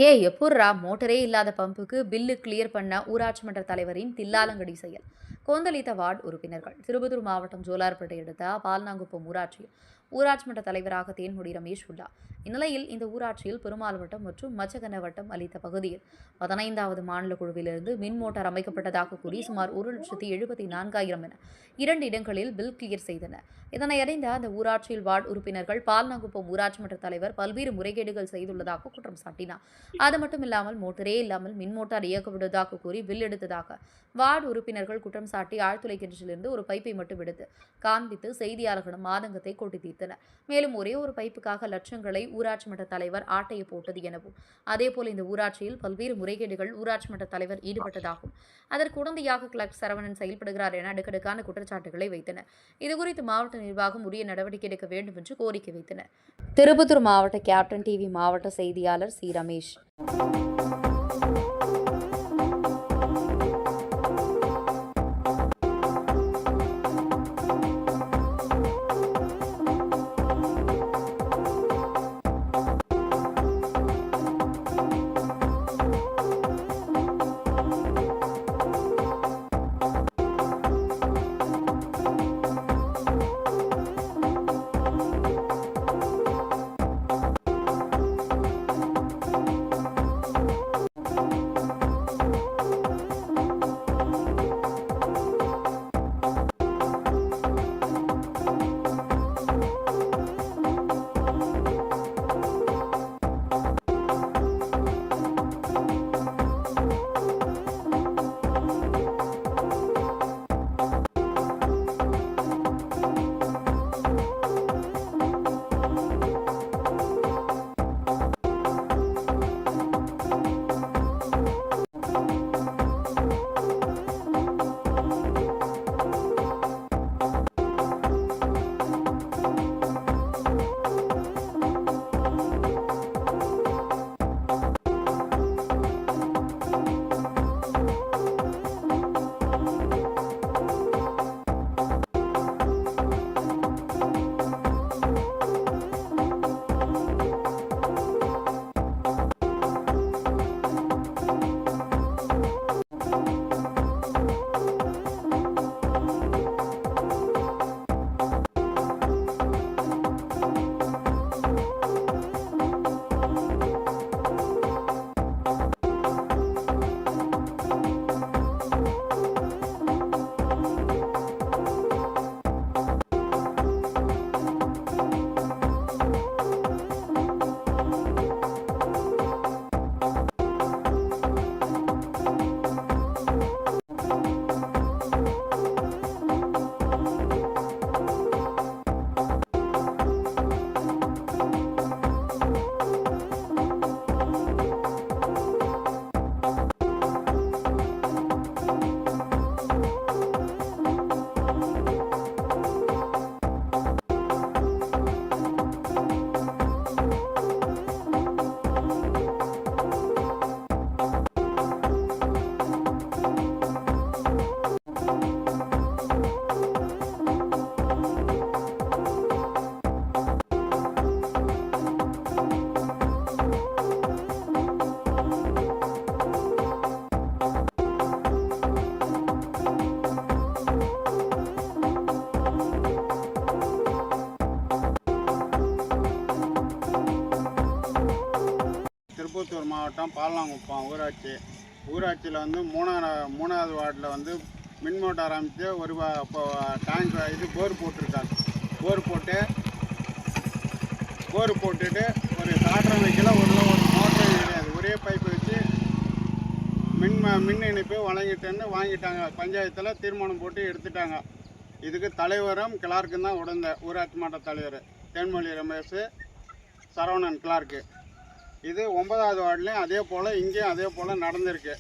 எப்புட்றா மோட்டரே இல்லாத பம்புக்கு bill clear பண்ண ஊராட்சி மன்ற தலைவரின் தில்லாலங்கடி செயல். கொந்தளித்த வார்டு உறுப்பினர்கள். திருப்பத்தூர் மாவட்டம் ஜோலார்பேட்டை அடுத்த பால்நாங்குப்பம் ஊராட்சியில் ஊராட்சி மன்ற தலைவராக தேன்மொழி ரமேஷ் உள்ளார். இந்நிலையில் இந்த ஊராட்சியில் பெருமாள் வட்டம் மற்றும் மச்சகன வட்டம் அளித்த பகுதியில் 15வது மாநில குழுவிலிருந்து மின் மோட்டார் அமைக்கப்பட்டதாக கூறி சுமார் 1,74,000 என 2 இடங்களில் பில் கிளியர் செய்தனர். இதனை அறிந்த அந்த ஊராட்சியில் வார்டு உறுப்பினர்கள் பால்நாங்குப்பம் ஊராட்சி மன்ற தலைவர் பல்வேறு முறைகேடுகள் செய்துள்ளதாக குற்றம் சாட்டினார். அது மட்டுமில்லாமல் மோட்டரே இல்லாமல் மின் மோட்டார் இயக்கப்படுவதாக கூறி பில் எடுத்ததாக வார்டு உறுப்பினர்கள் குற்றம் சாட்டி ஆழ்துளை கிணற்றிலிருந்து ஒரு பைப்பை மட்டும் எடுத்து காண்பித்து செய்தியாளர்களிடம் ஆதங்கத்தை கொட்டி தீர்த்தனர். மேலும் ஒரே ஒரு பைப்புக்காக லட்சங்களை ஊராட்சி மன்ற தலைவர் ஆட்டையை போட்டது எனவும், அதேபோல் இந்த ஊராட்சியில் பல்வேறு முறைகேடுகள் ஊராட்சி மன்ற தலைவர் ஈடுபட்டதாகவும், அதற்கு உடந்தையாக கிளர்க் சரவணன் செயல்படுகிறார் என அடுக்கடுக்கான குற்றச்சாட்டுகளை வைத்தனர். இதுகுறித்து மாவட்ட நிர்வாகம் உரிய நடவடிக்கை எடுக்க வேண்டும் என்று கோரிக்கை வைத்தனர். திருப்பத்தூர் மாவட்ட கேப்டன் டிவி மாவட்ட செய்தியாளர் சி ரமேஷ். திருப்பத்தூர் மாவட்டம் பால்நாங்குப்பம் ஊராட்சியில் வந்து மூணாவது வார்டில் வந்து மின் மோட்டார் அமைத்து ஒரு டேங்க் இது போர் போட்டிருக்காங்க. போர் போட்டுட்டு ஒரு காற்றம் வைக்கல, ஒரு மோட்டர் கிடையாது, ஒரே பைப்பு வச்சு மின் இணைப்பு வாங்கிட்டாங்க. பஞ்சாயத்தில் தீர்மானம் போட்டு எடுத்துட்டாங்க. இதுக்கு தலைவரும் கிளார்க்கும் தான் உடந்த ஊராட்சி மன்ற தலைவர் தேன்மொழி ரமேஷ், சரவணன் கிளார்க்கு. இது 9வது வார்டுலேயும் அதே போல் இங்கேயும் அதே போல் நடந்திருக்கு.